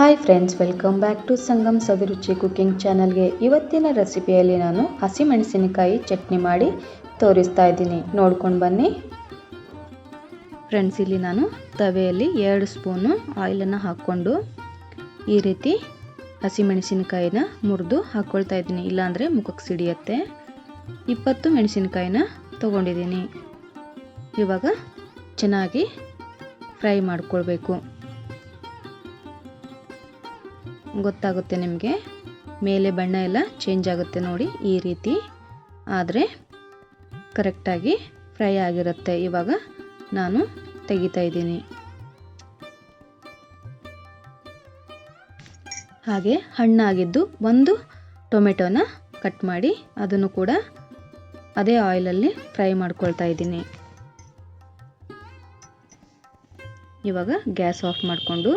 Hi friends, welcome back to Sangam Saviruchi cooking ಚಾನಲ್ಗೆ. ಇವತ್ತಿನ ರೆಸಿಪಿಯಲ್ಲಿ ನಾನು ಹಸಿಮೆಣಸಿನಕಾಯಿ ಚಟ್ನಿ ಮಾಡಿ ತೋರಿಸ್ತಾ ಇದ್ದೀನಿ, ನೋಡ್ಕೊಂಡು ಬನ್ನಿ ಫ್ರೆಂಡ್ಸ್. ಇಲ್ಲಿ ನಾನು ತವೆಯಲ್ಲಿ 2 ಸ್ಪೂನು ಆಯಿಲನ್ನು ಹಾಕ್ಕೊಂಡು ಈ ರೀತಿ ಹಸಿಮೆಣಸಿನಕಾಯಿನ ಮುರಿದು ಹಾಕ್ಕೊಳ್ತಾ ಇದ್ದೀನಿ, ಇಲ್ಲಾಂದರೆ ಮುಖಕ್ಕೆ ಸಿಡಿಯುತ್ತೆ. 20 ಮೆಣಸಿನಕಾಯಿನ ತೊಗೊಂಡಿದ್ದೀನಿ. ಇವಾಗ ಚೆನ್ನಾಗಿ ಫ್ರೈ ಮಾಡ್ಕೊಳ್ಬೇಕು. ಗೊತ್ತಾಗುತ್ತೆ ನಿಮಗೆ, ಮೇಲೆ ಬಣ್ಣ ಎಲ್ಲ ಚೇಂಜ್ ಆಗುತ್ತೆ ನೋಡಿ. ಈ ರೀತಿ ಆದರೆ ಕರೆಕ್ಟಾಗಿ ಫ್ರೈ ಆಗಿರುತ್ತೆ. ಇವಾಗ ನಾನು ತೆಗಿತಾ ಇದ್ದೀನಿ. ಹಾಗೆ ಹಣ್ಣಾಗಿದ್ದು 1 ಟೊಮೆಟೊನ ಕಟ್ ಮಾಡಿ ಅದನ್ನು ಕೂಡ ಅದೇ ಆಯಿಲಲ್ಲಿ ಫ್ರೈ ಮಾಡ್ಕೊಳ್ತಾ ಇದ್ದೀನಿ. ಇವಾಗ ಗ್ಯಾಸ್ ಆಫ್ ಮಾಡಿಕೊಂಡು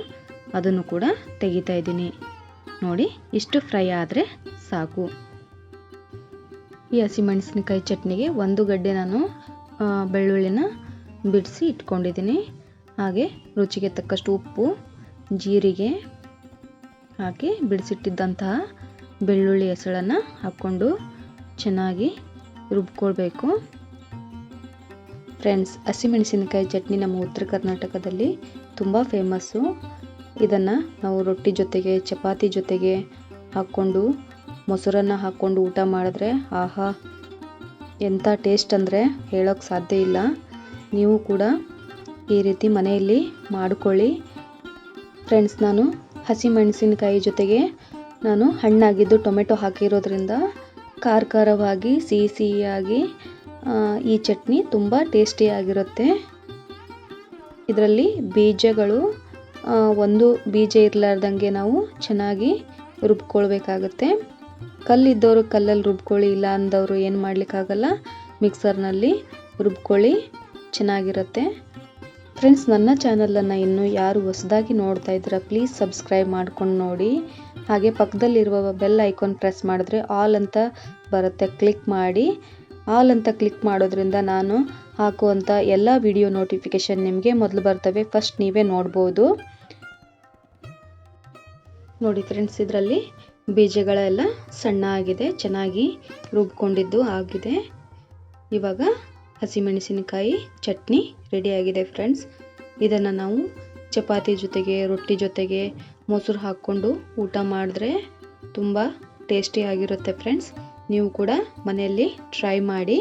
ಅದನ್ನು ಕೂಡ ತೆಗಿತಾ ಇದ್ದೀನಿ ನೋಡಿ. ಇಷ್ಟು ಫ್ರೈ ಆದರೆ ಸಾಕು. ಈ ಹಸಿಮೆಣಸಿನಕಾಯಿ ಚಟ್ನಿಗೆ 1 ಗಡ್ಡೆ ನಾನು ಬೆಳ್ಳುಳ್ಳಿನ ಬಿಡಿಸಿ ಇಟ್ಕೊಂಡಿದ್ದೀನಿ. ಹಾಗೆ ರುಚಿಗೆ ತಕ್ಕಷ್ಟು ಉಪ್ಪು, ಜೀರಿಗೆ ಹಾಕಿ ಬಿಡಿಸಿಟ್ಟಿದ್ದಂತಹ ಬೆಳ್ಳುಳ್ಳಿ ಹೆಸಳನ್ನು ಹಾಕ್ಕೊಂಡು ಚೆನ್ನಾಗಿ ರುಬ್ಕೊಳ್ಬೇಕು. ಫ್ರೆಂಡ್ಸ್, ಹಸಿಮೆಣಸಿನಕಾಯಿ ಚಟ್ನಿ ನಮ್ಮ ಉತ್ತರ ಕರ್ನಾಟಕದಲ್ಲಿ ತುಂಬ ಫೇಮಸ್ಸು. ಇದನ್ನು ನಾವು ರೊಟ್ಟಿ ಜೊತೆಗೆ, ಚಪಾತಿ ಜೊತೆಗೆ ಹಾಕ್ಕೊಂಡು, ಮೊಸರನ್ನು ಹಾಕ್ಕೊಂಡು ಊಟ ಮಾಡಿದ್ರೆ ಆಹಾ, ಎಂಥ ಟೇಸ್ಟ್ ಅಂದರೆ ಹೇಳೋಕ್ಕೆ ಸಾಧ್ಯ ಇಲ್ಲ. ನೀವು ಕೂಡ ಈ ರೀತಿ ಮನೆಯಲ್ಲಿ ಮಾಡಿಕೊಳ್ಳಿ ಫ್ರೆಂಡ್ಸ್. ನಾನು ಹಸಿಮೆಣಸಿನಕಾಯಿ ಜೊತೆಗೆ ನಾನು ಹಣ್ಣಾಗಿದ್ದು ಟೊಮೆಟೊ ಹಾಕಿರೋದ್ರಿಂದ ಖಾರವಾಗಿ ಸಿಹಿಯಾಗಿ ಈ ಚಟ್ನಿ ತುಂಬ ಟೇಸ್ಟಿಯಾಗಿರುತ್ತೆ. ಇದರಲ್ಲಿ ಬೀಜಗಳು ಒಂದು ಬೀಜ ಇರಲಾರ್ದಂಗೆ ನಾವು ಚೆನ್ನಾಗಿ ರುಬ್ಕೊಳ್ಬೇಕಾಗುತ್ತೆ. ಕಲ್ಲಿದ್ದವರು ಕಲ್ಲಲ್ಲಿ ರುಬ್ಕೊಳ್ಳಿ, ಇಲ್ಲ ಅಂದವರು ಏನು ಮಾಡಲಿಕ್ಕಾಗಲ್ಲ, ಮಿಕ್ಸರ್ನಲ್ಲಿ ರುಬ್ಕೊಳ್ಳಿ, ಚೆನ್ನಾಗಿರುತ್ತೆ. ಫ್ರೆಂಡ್ಸ್, ನನ್ನ ಚಾನಲನ್ನು ಇನ್ನೂ ಯಾರು ಹೊಸದಾಗಿ ನೋಡ್ತಾ ಇದ್ದೀರಾ ಪ್ಲೀಸ್ ಸಬ್ಸ್ಕ್ರೈಬ್ ಮಾಡ್ಕೊಂಡು ನೋಡಿ. ಹಾಗೆ ಪಕ್ಕದಲ್ಲಿರುವ ಬೆಲ್ ಐಕಾನ್ ಪ್ರೆಸ್ ಮಾಡಿದ್ರೆ ಆಲ್ ಅಂತ ಬರುತ್ತೆ, ಕ್ಲಿಕ್ ಮಾಡಿ. ಆಲ್ ಅಂತ ಕ್ಲಿಕ್ ಮಾಡೋದ್ರಿಂದ ನಾನು ಹಾಕುವಂಥ ಎಲ್ಲ ವಿಡಿಯೋ ನೋಟಿಫಿಕೇಷನ್ ನಿಮಗೆ ಮೊದಲು ಬರ್ತವೆ, ಫಸ್ಟ್ ನೀವೇ ನೋಡ್ಬೋದು ನೋಡಿ. ಫ್ರೆಂಡ್ಸ್, ಇದರಲ್ಲಿ ಬೀಜಗಳೆಲ್ಲ ಸಣ್ಣ ಆಗಿದೆ, ಚೆನ್ನಾಗಿ ರುಬ್ಕೊಂಡಿದ್ದು ಆಗಿದೆ. ಇವಾಗ ಹಸಿಮೆಣಸಿನಕಾಯಿ ಚಟ್ನಿ ರೆಡಿಯಾಗಿದೆ ಫ್ರೆಂಡ್ಸ್. ಇದನ್ನು ನಾವು ಚಪಾತಿ ಜೊತೆಗೆ, ರೊಟ್ಟಿ ಜೊತೆಗೆ ಮೊಸರು ಹಾಕ್ಕೊಂಡು ಊಟ ಮಾಡಿದ್ರೆ ತುಂಬ ಟೇಸ್ಟಿಯಾಗಿರುತ್ತೆ ಫ್ರೆಂಡ್ಸ್. ನೀವು ಕೂಡ ಮನೆಯಲ್ಲಿ ಟ್ರೈ ಮಾಡಿ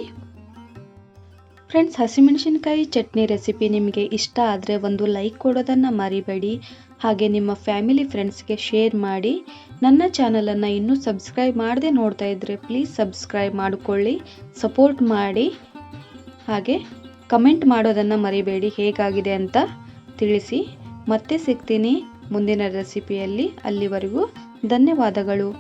ಫ್ರೆಂಡ್ಸ್. ಹಸಿಮೆಣಸಿನಕಾಯಿ ಚಟ್ನಿ ರೆಸಿಪಿ ನಿಮಗೆ ಇಷ್ಟ ಆದರೆ ಒಂದು ಲೈಕ್ ಕೊಡೋದನ್ನು ಮರಿಬೇಡಿ. ಹಾಗೆ ನಿಮ್ಮ ಫ್ಯಾಮಿಲಿ ಫ್ರೆಂಡ್ಸ್ಗೆ ಶೇರ್ ಮಾಡಿ. ನನ್ನ ಚಾನಲನ್ನು ಇನ್ನೂ ಸಬ್ಸ್ಕ್ರೈಬ್ ಮಾಡದೆ ನೋಡ್ತಾ ಇದ್ದರೆ ಪ್ಲೀಸ್ ಸಬ್ಸ್ಕ್ರೈಬ್ ಮಾಡಿಕೊಳ್ಳಿ, ಸಪೋರ್ಟ್ ಮಾಡಿ. ಹಾಗೆ ಕಮೆಂಟ್ ಮಾಡೋದನ್ನು ಮರಿಬೇಡಿ, ಹೇಗಾಗಿದೆ ಅಂತ ತಿಳಿಸಿ. ಮತ್ತೆ ಸಿಗ್ತೀನಿ ಮುಂದಿನ ರೆಸಿಪಿಯಲ್ಲಿ. ಅಲ್ಲಿವರೆಗೂ ಧನ್ಯವಾದಗಳು.